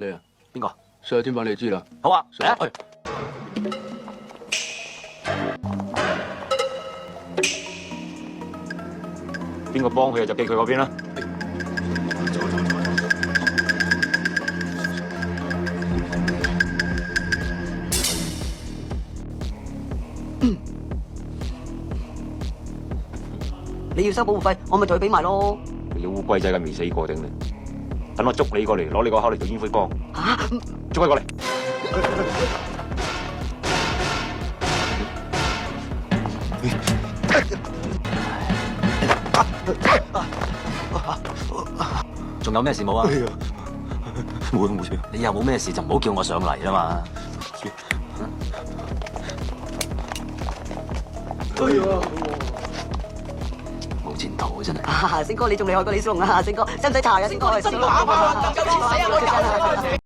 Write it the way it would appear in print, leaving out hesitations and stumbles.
你啊，邊個？ Sir 天粉你知啦。好啊，嚟啊！邊個幫佢就記佢嗰邊啦。你要收保護費，我咪同佢俾埋咯。你烏龜仔嘅未死過頂你，等我捉你過嚟，攞你個口嚟做煙灰缸。嚇！捉佢過嚟。仲有咩事冇啊？冇啊冇事。你又冇咩事就唔好叫我上嚟啦嘛。哎呀！冇前途真係。啊，星哥你仲厲害過李小龍啊！星哥，使唔使查啊？星哥，真打啊！咁死啊！我有。